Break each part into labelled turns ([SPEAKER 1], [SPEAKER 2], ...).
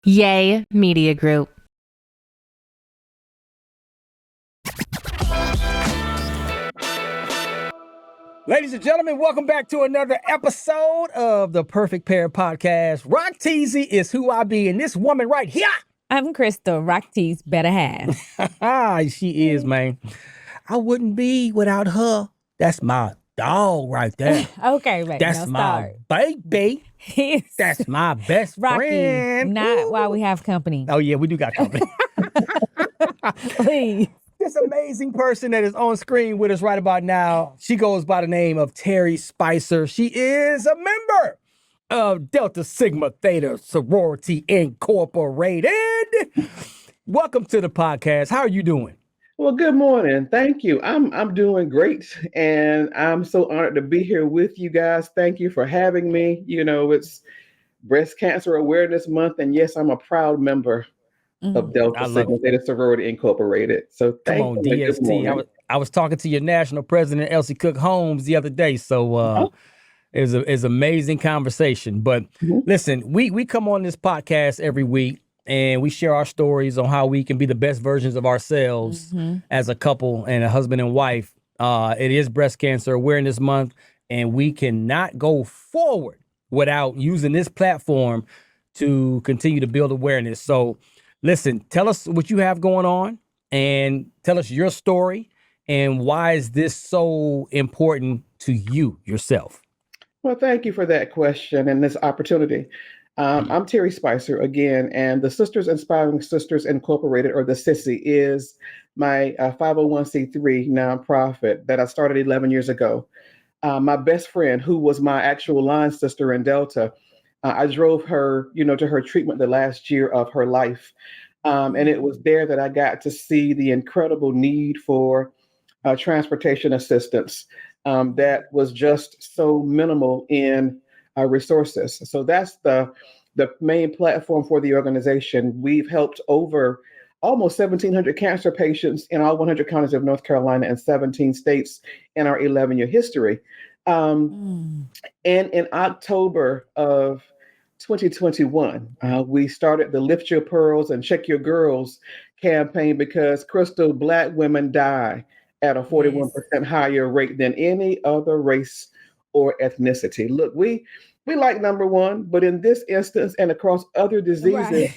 [SPEAKER 1] Yay Media Group.
[SPEAKER 2] Ladies and gentlemen, welcome back to another episode of the Perfect Pair podcast. Rock Teasy is who I be, and this woman right here.
[SPEAKER 3] I'm Crystal, Rock T's better half.
[SPEAKER 2] She is, man. I wouldn't be without her. That's my dog right there.
[SPEAKER 3] Okay, right.
[SPEAKER 2] That's my baby. That's my best
[SPEAKER 3] Rocky,
[SPEAKER 2] friend.
[SPEAKER 3] not while we have company.
[SPEAKER 2] Oh, yeah, we do got company.
[SPEAKER 3] Please.
[SPEAKER 2] This amazing person that is on screen with us right about now, she goes by the name of Terry Spicer. She is a member of Delta Sigma Theta Sorority Incorporated. Welcome to the podcast. How are you doing?
[SPEAKER 4] Well, good morning. Thank you. I'm doing great, and I'm so honored to be here with you guys. Thank you for having me. You know, it's Breast Cancer Awareness Month, and yes, I'm a proud member of Delta Sigma Theta Sorority Incorporated. So
[SPEAKER 2] Come on, DST. I was talking to your national president, Elsie Cook Holmes, the other day. So it was an amazing conversation. But listen, we come on this podcast every week and we share our stories on how we can be the best versions of ourselves as a couple and a husband and wife. It is Breast Cancer Awareness Month, and we cannot go forward without using this platform to continue to build awareness. So listen, tell us what you have going on and tell us your story and why is this so important to you yourself?
[SPEAKER 4] Well, thank you for that question and this opportunity. I'm Terry Spicer again, and the Sisters Inspiring Sisters Incorporated, or the SISI, is my 501c3 nonprofit that I started 11 years ago. My best friend, who was my actual line sister in Delta, I drove her, to her treatment the last year of her life. And it was there that I got to see the incredible need for transportation assistance that was just so minimal in resources. So that's the main platform for the organization. We've helped over almost 1,700 cancer patients in all 100 counties of North Carolina and 17 states in our 11-year history. And in October of 2021, we started the Lift Your Pearls and Check Your Girls campaign because Crystal, Black women die at a 41% higher rate than any other race or ethnicity. Look, we like number one, but in this instance and across other diseases,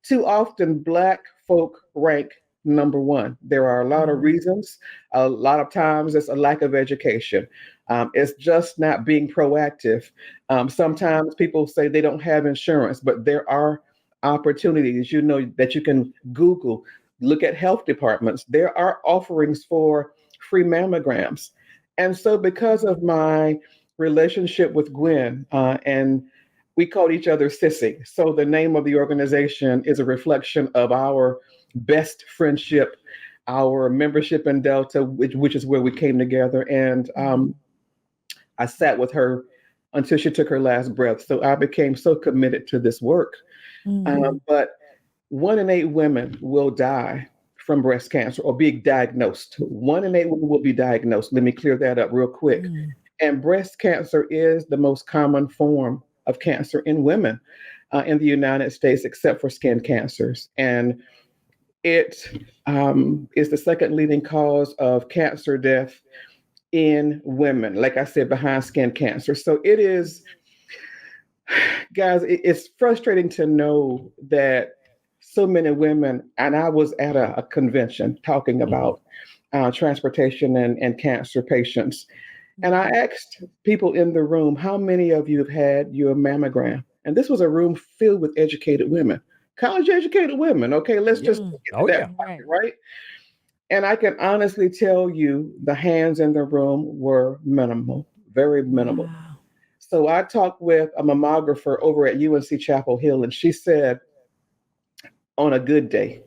[SPEAKER 4] too often Black folk rank number one. There are a lot of reasons. A lot of times it's a lack of education. It's just not being proactive. Sometimes people say they don't have insurance, but there are opportunities, that you can Google, look at health departments. There are offerings for free mammograms. And so because of my relationship with Gwen, and we called each other Sissy. So the name of the organization is a reflection of our best friendship, our membership in Delta, which is where we came together. And I sat with her until she took her last breath. So I became so committed to this work. But 1 in 8 women will die from breast cancer or be diagnosed. 1 in 8 women will be diagnosed. Let me clear that up real quick. And breast cancer is the most common form of cancer in women in the United States, except for skin cancers. And it is the second leading cause of cancer death in women, like I said, behind skin cancer. So it is, guys, it's frustrating to know that so many women, and I was at a convention talking about transportation and cancer patients. And I asked people in the room, how many of you have had your mammogram? And this was a room filled with educated women, college educated women. Okay, let's just get that right. And I can honestly tell you the hands in the room were minimal, very minimal. Wow. So I talked with a mammographer over at UNC Chapel Hill, and she said, on a good day,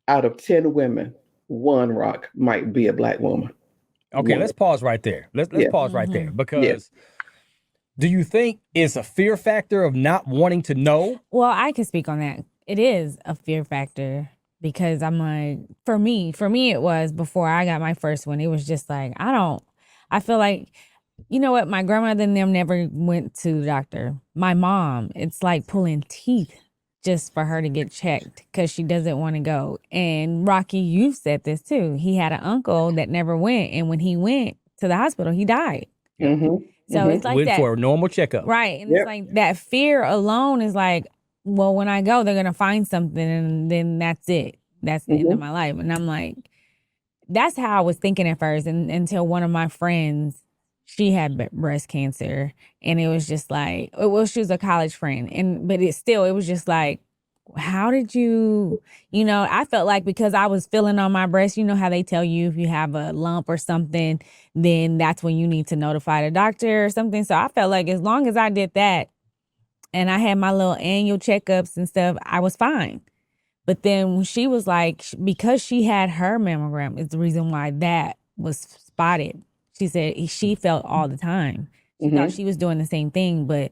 [SPEAKER 4] out of 10 women, 1 rock might be a Black woman.
[SPEAKER 2] Okay, let's pause right there. Let's pause right there because do you think it's a fear factor of not wanting to know?
[SPEAKER 3] Well, I can speak on that. It is a fear factor because I'm like, for me, it was before I got my first one. It was just like, I feel like, you know what? My grandmother and them never went to the doctor. My mom, it's like pulling teeth just for her to get checked because she doesn't want to go. And Rocky, you've said this too. He had an uncle that never went, and when he went to the hospital, he died. So it's like
[SPEAKER 2] Went
[SPEAKER 3] that
[SPEAKER 2] for a normal checkup.
[SPEAKER 3] right? And it's like that fear alone is like, well, when I go, they're gonna find something, and then that's it. That's the end of my life. And I'm like, that's how I was thinking at first, and until one of my friends, she had breast cancer, and it was just like, well, she was a college friend, but it was just like, how did you, I felt like because I was feeling on my breast, you know how they tell you if you have a lump or something, then that's when you need to notify the doctor or something. So I felt like as long as I did that and I had my little annual checkups and stuff, I was fine. But then she was like, because she had her mammogram is the reason why that was spotted. She said she felt all the time. She thought she was doing the same thing, but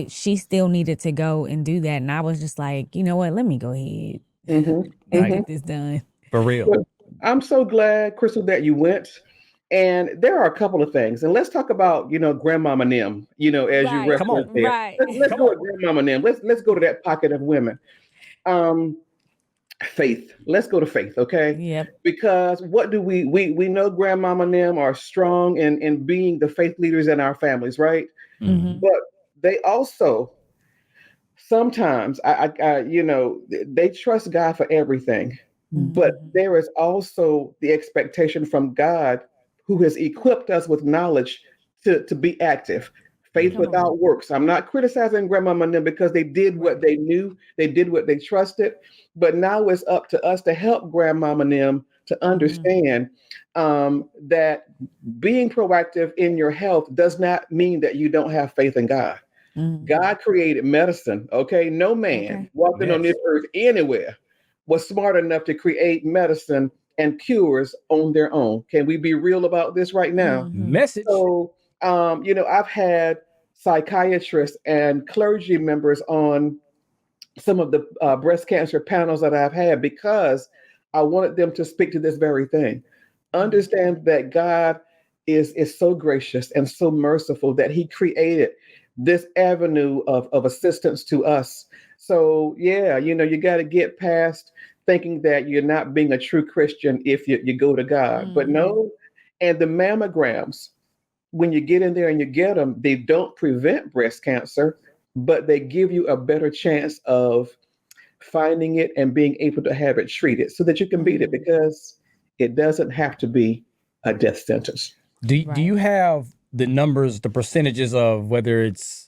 [SPEAKER 3] she still needed to go and do that. And I was just like, you know what? Let me go ahead and get this done.
[SPEAKER 2] For real.
[SPEAKER 4] Well, I'm so glad, Crystal, that you went. And there are a couple of things. And let's talk about, Grandmama Nim, as you referenced
[SPEAKER 2] Come on.
[SPEAKER 4] there.
[SPEAKER 3] Right.
[SPEAKER 4] Let's go with Grandmama Nim. Let's go to that pocket of women. Faith. Let's go to faith, okay?
[SPEAKER 3] Yep.
[SPEAKER 4] Because what do we know Grandmama Nim are strong in being the faith leaders in our families, right? But they also sometimes they trust God for everything. But there is also the expectation from God, who has equipped us with knowledge to be active. Faith without works. I'm not criticizing Grandmama Nim because they did what they knew, they did what they trusted. But now it's up to us to help Grandmama Nim to understand that being proactive in your health does not mean that you don't have faith in God. God created medicine, okay? No man walking on this earth anywhere was smart enough to create medicine and cures on their own. Can we be real about this right now?
[SPEAKER 2] Message.
[SPEAKER 4] So, I've had psychiatrists and clergy members on some of the breast cancer panels that I've had because I wanted them to speak to this very thing. Understand that God is so gracious and so merciful that he created this avenue of assistance to us. So, you got to get past thinking that you're not being a true Christian if you go to God. But no, and the mammograms, when you get in there and you get them, they don't prevent breast cancer, but they give you a better chance of finding it and being able to have it treated so that you can beat it, because it doesn't have to be a death sentence.
[SPEAKER 2] Do you have the numbers, the percentages of whether it's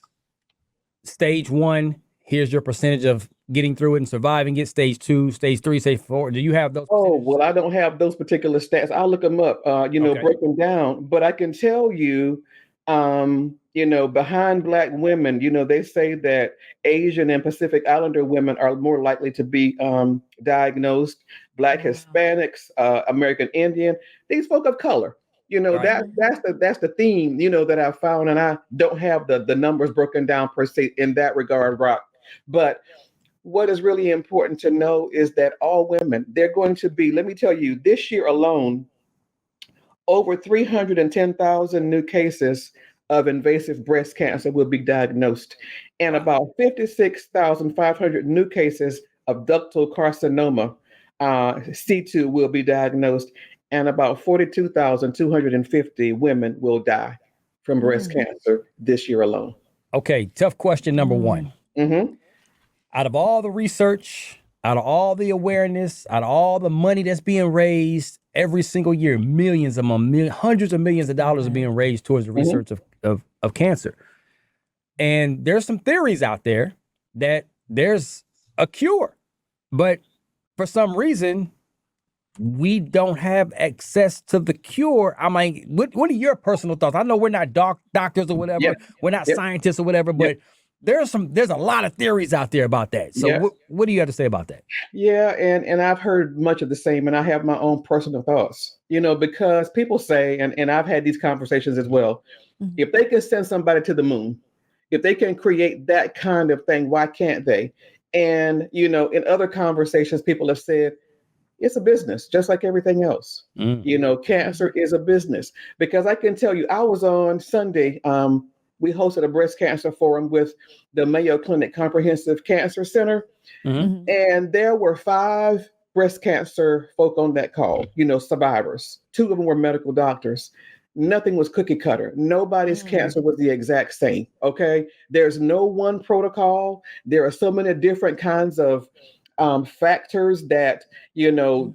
[SPEAKER 2] stage 1, here's your percentage of getting through it and surviving it, stage 2, stage 3, stage 4? Do you have those?
[SPEAKER 4] Oh, well, I don't have those particular stats. I'll look them up, break them down. But I can tell you, behind Black women, they say that Asian and Pacific Islander women are more likely to be diagnosed. Black Hispanics, American Indian, these folk of color. That's the theme, that I found, and I don't have the numbers broken down per se in that regard, Rock. But what is really important to know is that all women, they're going to be, let me tell you, this year alone, over 310,000 new cases of invasive breast cancer will be diagnosed, and about 56,500 new cases of ductal carcinoma, C2, will be diagnosed, and about 42,250 women will die from breast cancer this year alone.
[SPEAKER 2] Okay, tough question number 1. Out of all the research, out of all the awareness, out of all the money that's being raised every single year, millions of them, hundreds of millions of dollars are being raised towards the research of cancer. And there's some theories out there that there's a cure, but for some reason, we don't have access to the cure. I mean, what are your personal thoughts? I know we're not doctors or whatever. We're not scientists or whatever, but there's a lot of theories out there about that. So what do you have to say about that?
[SPEAKER 4] Yeah, and I've heard much of the same, and I have my own personal thoughts, because people say, and I've had these conversations as well, if they can send somebody to the moon, if they can create that kind of thing, why can't they? And, in other conversations, people have said, it's a business, just like everything else. Cancer is a business, because I can tell you, I was on Sunday we hosted a breast cancer forum with the Mayo Clinic Comprehensive Cancer Center. And there were 5 breast cancer folk on that call, survivors. 2 of them were medical doctors. Nothing was cookie cutter. Nobody's cancer was the exact same. Okay. There's no one protocol. There are so many different kinds of factors that,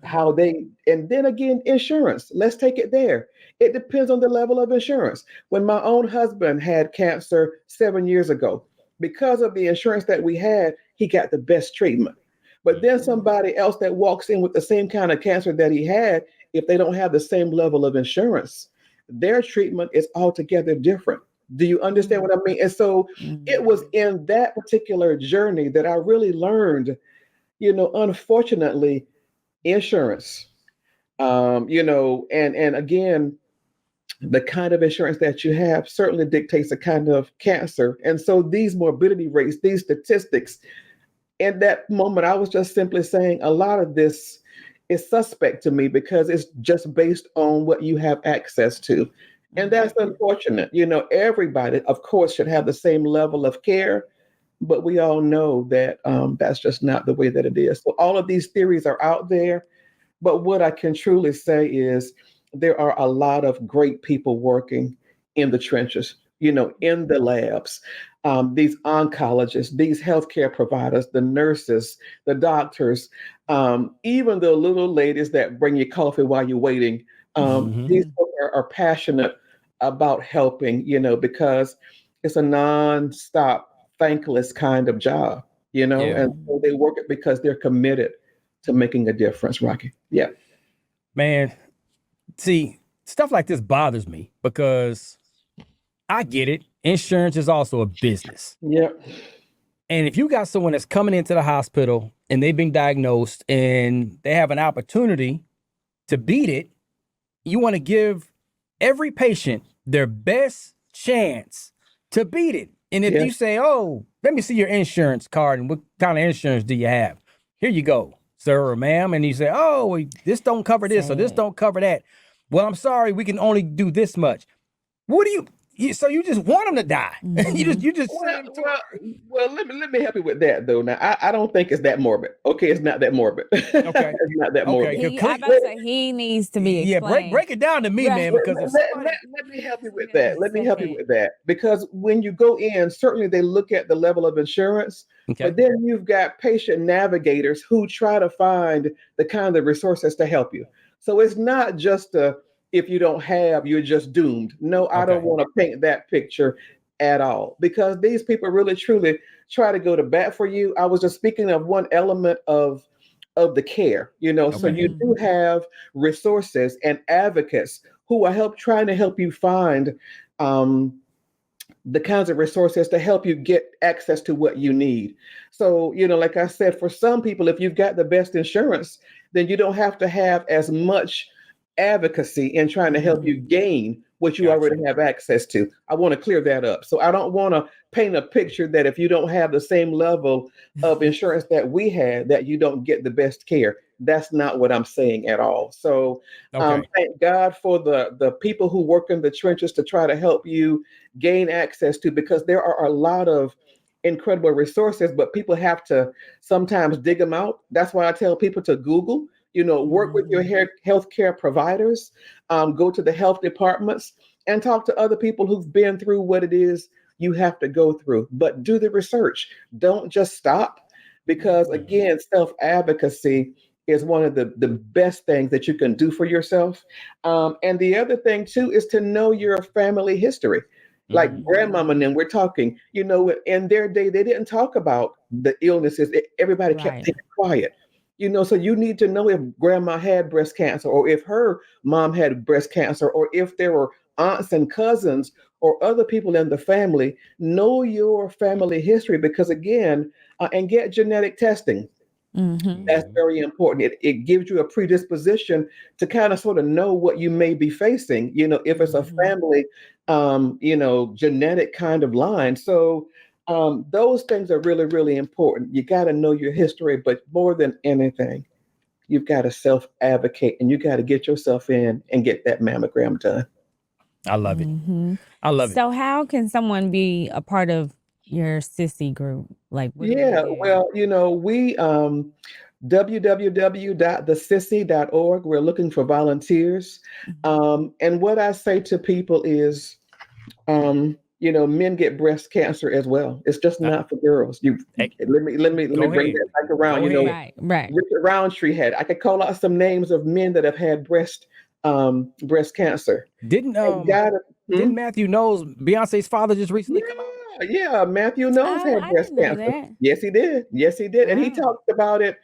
[SPEAKER 4] how they, and then again, insurance. Let's take it there. It depends on the level of insurance. When my own husband had cancer 7 years ago, because of the insurance that we had, he got the best treatment. But then somebody else that walks in with the same kind of cancer that he had, if they don't have the same level of insurance, their treatment is altogether different. Do you understand what I mean? And so it was in that particular journey that I really learned, unfortunately, insurance, and again, the kind of insurance that you have certainly dictates the kind of cancer. And so these morbidity rates, these statistics, in that moment, I was just simply saying a lot of this is suspect to me because it's just based on what you have access to. And that's unfortunate. Everybody, of course, should have the same level of care, but we all know that that's just not the way that it is. So all of these theories are out there. But what I can truly say is there are a lot of great people working in the trenches, in the labs, these oncologists, these healthcare providers, the nurses, the doctors, even the little ladies that bring you coffee while you're waiting. These people are passionate about helping, because it's a nonstop, thankless kind of job, and so they work it because they're committed to making a difference, Rocky. Yeah.
[SPEAKER 2] Man, see, stuff like this bothers me because I get it. Insurance is also a business.
[SPEAKER 4] Yeah.
[SPEAKER 2] And if you got someone that's coming into the hospital and they've been diagnosed and they have an opportunity to beat it, you want to give every patient their best chance to beat it. And if you say, oh, let me see your insurance card and what kind of insurance do you have? Here you go, sir or ma'am. And you say, oh, this don't cover this or this don't cover that. Well, I'm sorry, we can only do this much. What do you so you just want them to die? you just
[SPEAKER 4] well, let me help you with that though. Now, I don't think it's that morbid. Okay, it's not that morbid. Okay, it's not that morbid.
[SPEAKER 3] I about to say he needs to be explained.
[SPEAKER 2] Yeah, break it down to me, man. Because
[SPEAKER 4] let me help you with that. Let me help you with that because when you go in, certainly they look at the level of insurance, but then you've got patient navigators who try to find the kind of resources to help you. So it's not just if you don't have, you're just doomed. No, I don't want to paint that picture at all because these people really truly try to go to bat for you. I was just speaking of one element of the care, so you do have resources and advocates who are trying to help you find the kinds of resources to help you get access to what you need. So, like I said, for some people, if you've got the best insurance, then you don't have to have as much advocacy in trying to help you gain what you already have access to. I want to clear that up. So I don't want to paint a picture that if you don't have the same level of insurance that we had, that you don't get the best care. That's not what I'm saying at all. So thank God for the people who work in the trenches to try to help you gain access to, because there are a lot of incredible resources, but people have to sometimes dig them out. That's why I tell people to Google, work with your healthcare providers, go to the health departments and talk to other people who've been through what it is you have to go through, but do the research. Don't just stop, because again, self-advocacy is one of the best things that you can do for yourself. And the other thing too, is to know your family history. Like grandmama and them, we're talking, in their day, they didn't talk about the illnesses. Everybody kept things quiet. So you need to know if grandma had breast cancer, or if her mom had breast cancer, or if there were aunts and cousins or other people in the family. Know your family history, because again, and get genetic testing. That's very important. It gives you a predisposition to kind of sort of know what you may be facing, if it's a family, genetic kind of line. So those things are really, really important. You got to know your history, but more than anything, you've got to self-advocate and you got to get yourself in and get that mammogram done.
[SPEAKER 2] I love it. I love it.
[SPEAKER 3] So how can someone be a part of your SISI group? Like, what do we
[SPEAKER 4] Yeah,
[SPEAKER 3] do?
[SPEAKER 4] well, we www.thesisi.org. We're looking for volunteers. And what I say to people is, men get breast cancer as well. It's just not for girls. Let me bring that back around.
[SPEAKER 3] Right.
[SPEAKER 4] Richard Roundtree had. I could call out some names of men that have had breast cancer.
[SPEAKER 2] Didn't Matthew Knowles, Beyonce's father, just recently come out?
[SPEAKER 4] Yeah, Matthew Knowles had breast cancer. Yes, he did. And he talked about it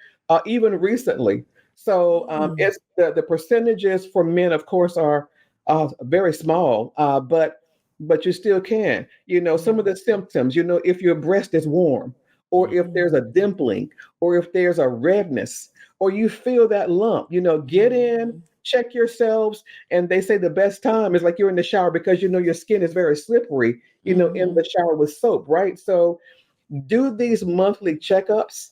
[SPEAKER 4] even recently. So it's the percentages for men, of course, are very small, but you still can. Some of the symptoms. If your breast is warm, or if there's a dimpling, or if there's a redness, or you feel that lump. Get in. Check yourselves. And they say the best time is like you're in the shower, because your skin is very slippery, in the shower with soap, right? So do these monthly checkups.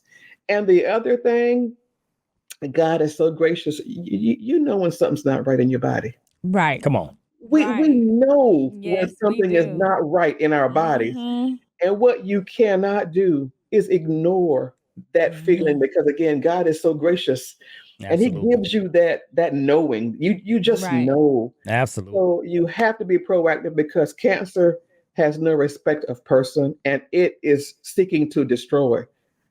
[SPEAKER 4] And the other thing, God is so gracious. You know when something's not right in your body.
[SPEAKER 3] Right.
[SPEAKER 2] Come on.
[SPEAKER 4] We know when something is not right in our bodies. And what you cannot do is ignore that feeling, because again, God is so gracious.
[SPEAKER 2] Absolutely.
[SPEAKER 4] And he gives you that knowing. You just know.
[SPEAKER 2] Absolutely.
[SPEAKER 4] So you have to be proactive, because cancer has no respect of person, and it is seeking to destroy.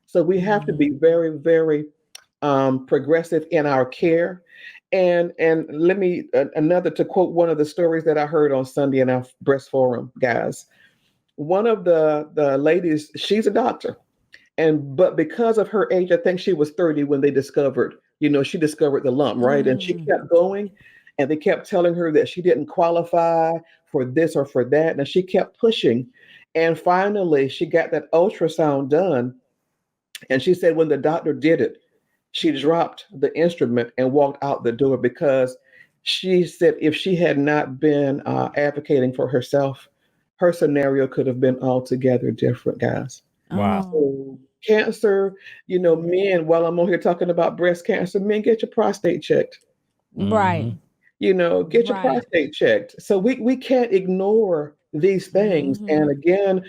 [SPEAKER 4] So we have to be very, very progressive in our care. And let me to quote one of the stories that I heard on Sunday in our breast forum, guys. One of the ladies, she's a doctor. But because of her age, I think she was 30 when they discovered, she discovered the lump, right? And she kept going, and they kept telling her that she didn't qualify for this or for that. And she kept pushing. And finally, she got that ultrasound done. And she said when the doctor did it, she dropped the instrument and walked out the door, because she said if she had not been advocating for herself, her scenario could have been altogether different, guys.
[SPEAKER 2] Wow.
[SPEAKER 4] So cancer, men, while I'm on here talking about breast cancer, men, get your prostate checked.
[SPEAKER 3] Right.
[SPEAKER 4] Get your prostate checked. So we can't ignore these things. And again,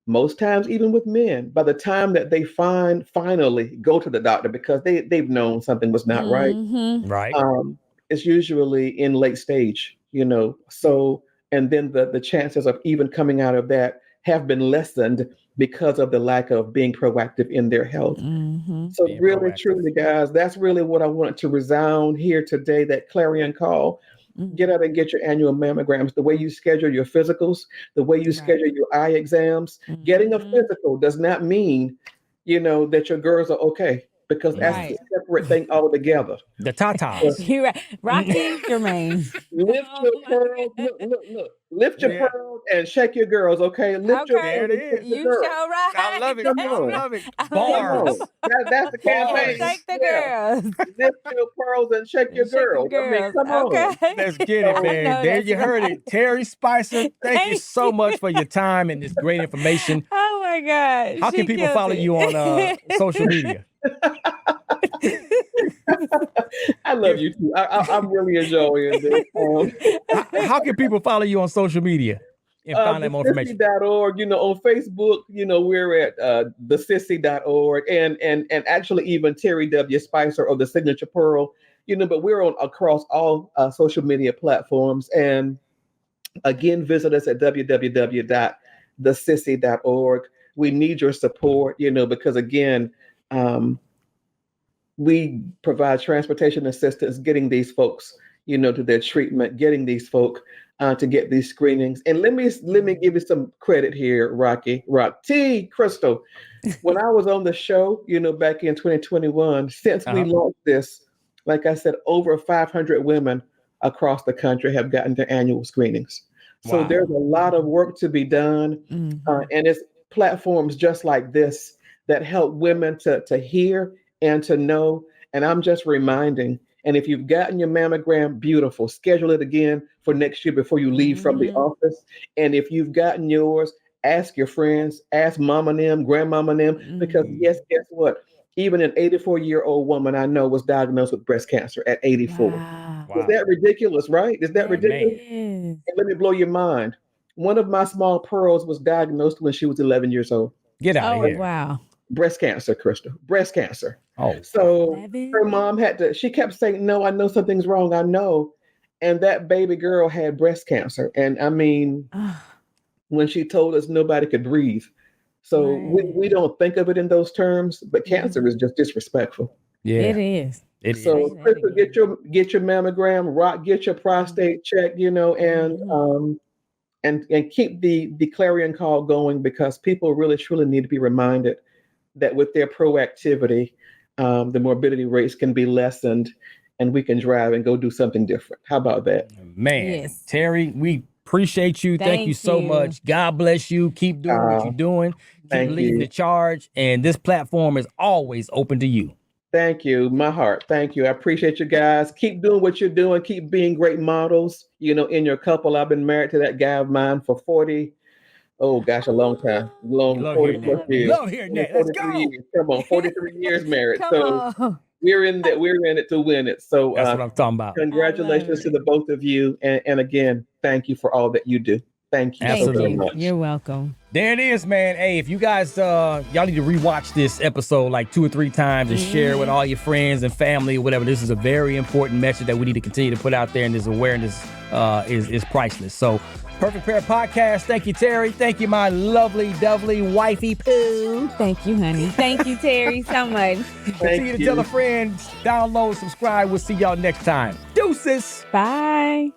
[SPEAKER 4] most times, even with men, by the time that they finally go to the doctor, because they've known something was not right,
[SPEAKER 2] Right.
[SPEAKER 4] it's usually in late stage, So, and then the chances of even coming out of that have been lessened because of the lack of being proactive in their health. So
[SPEAKER 2] Being
[SPEAKER 4] really,
[SPEAKER 2] proactive.
[SPEAKER 4] truly, guys, that's really what I wanted to resound here today, that clarion call. Get out and get your annual mammograms. The way you schedule your physicals, the way you schedule your eye exams. Getting a physical does not mean, that your girls are okay, because that's a separate thing altogether.
[SPEAKER 2] The tatas.
[SPEAKER 3] You're right. Rocky Jermaine.
[SPEAKER 4] Lift your pearls. Look. Lift your pearls and check your girls, okay? Lift your
[SPEAKER 2] There
[SPEAKER 4] pearls
[SPEAKER 2] it
[SPEAKER 4] and check
[SPEAKER 2] is.
[SPEAKER 4] your
[SPEAKER 3] You
[SPEAKER 4] girls.
[SPEAKER 3] show right.
[SPEAKER 2] I love it.
[SPEAKER 4] Come
[SPEAKER 2] I
[SPEAKER 4] on.
[SPEAKER 2] love it.
[SPEAKER 4] Come
[SPEAKER 2] Bars.
[SPEAKER 4] on. That's the campaign.
[SPEAKER 3] Check the
[SPEAKER 4] Yeah.
[SPEAKER 3] girls.
[SPEAKER 4] Lift your pearls and check your girls. I mean, come on.
[SPEAKER 2] Let's get it,
[SPEAKER 3] I
[SPEAKER 2] man.
[SPEAKER 3] know
[SPEAKER 2] There
[SPEAKER 3] that's
[SPEAKER 2] you heard
[SPEAKER 3] right.
[SPEAKER 2] it. Terry Spicer, thank you
[SPEAKER 3] Thank
[SPEAKER 2] so much for your time and this great information.
[SPEAKER 3] Oh my God.
[SPEAKER 2] How can people follow you on social media?
[SPEAKER 4] I love you too. I'm really enjoying this.
[SPEAKER 2] How can people follow you on social media and find that more information?
[SPEAKER 4] thesisi.org, on Facebook, we're at thesisi.org, and actually even Terry W. Spicer or the Signature Pearl, but we're on across all social media platforms. And again, visit us at www.thesisi.org. We need your support, because again, we provide transportation assistance, getting these folks, to their treatment, getting these folk to get these screenings. And let me give you some credit here, Rock T, Crystal. When I was on the show, back in 2021, since we launched this, like I said, over 500 women across the country have gotten their annual screenings. So there's a lot of work to be done, and it's platforms just like this that help women to hear and to know. And I'm just reminding, and if you've gotten your mammogram, beautiful, schedule it again for next year before you leave from the office. And if you've gotten yours, ask your friends, ask mama and them, grandmama and them, because guess what? Even an 84-year-old woman I know was diagnosed with breast cancer at 84.
[SPEAKER 3] Wow.
[SPEAKER 4] Is that ridiculous, right? Is that ridiculous?
[SPEAKER 3] It is.
[SPEAKER 4] And let me blow your mind. One of my small pearls was diagnosed when she was 11 years old.
[SPEAKER 2] Get out
[SPEAKER 3] Oh,
[SPEAKER 2] of here.
[SPEAKER 3] wow.
[SPEAKER 4] Breast cancer, Crystal. Breast cancer.
[SPEAKER 2] Oh,
[SPEAKER 4] So
[SPEAKER 3] 11?
[SPEAKER 4] her mom she kept saying, no, I know something's wrong. I know. And that baby girl had breast cancer. And I mean, when she told us nobody could breathe. So
[SPEAKER 3] Right.
[SPEAKER 4] we don't think of it in those terms, but cancer is just disrespectful.
[SPEAKER 2] yeah.
[SPEAKER 3] It is.
[SPEAKER 2] It
[SPEAKER 4] So
[SPEAKER 2] is.
[SPEAKER 3] Say that
[SPEAKER 4] Crystal,
[SPEAKER 3] again.
[SPEAKER 4] get your mammogram, get your prostate checked, and keep the clarion call going, because people really truly need to be reminded that with their proactivity, the morbidity rates can be lessened, and we can drive and go do something different. How about that?
[SPEAKER 2] Man,
[SPEAKER 3] Yes.
[SPEAKER 2] Terry, we appreciate you. Thank you
[SPEAKER 3] Thank
[SPEAKER 2] so
[SPEAKER 3] you.
[SPEAKER 2] much. God bless you. Keep doing what you're doing. Keep
[SPEAKER 4] Thank
[SPEAKER 2] leading
[SPEAKER 4] you.
[SPEAKER 2] the charge. And this platform is always open to you.
[SPEAKER 4] Thank you. My heart. Thank you. I appreciate you guys. Keep doing what you're doing. Keep being great models, in your couple. I've been married to that guy of mine for 40. Oh gosh, a long time.
[SPEAKER 2] Love
[SPEAKER 4] 40
[SPEAKER 2] hearing
[SPEAKER 4] plus
[SPEAKER 2] that.
[SPEAKER 4] years.
[SPEAKER 2] Love hearing that. Let's
[SPEAKER 4] 43
[SPEAKER 2] go.
[SPEAKER 4] years. Come on, 43 years married.
[SPEAKER 3] Come
[SPEAKER 4] So
[SPEAKER 3] on.
[SPEAKER 4] we're in it to win it. So
[SPEAKER 2] That's what I'm talking about.
[SPEAKER 4] congratulations to the both of you. And again, thank you for all that you do. Thank you so very
[SPEAKER 2] Absolutely.
[SPEAKER 4] much.
[SPEAKER 3] You're welcome.
[SPEAKER 2] There it is, man. Hey, if you guys, y'all need to rewatch this episode like 2 or 3 times and share it with all your friends and family or whatever. This is a very important message that we need to continue to put out there, and this awareness is priceless. So, Perfect Pair Podcast. Thank you, Terry. Thank you, my lovely, dovely wifey poo.
[SPEAKER 3] Thank you, honey. Thank you, Terry, so much.
[SPEAKER 2] Continue to tell a friend, download, subscribe. We'll see y'all next time. Deuces.
[SPEAKER 3] Bye.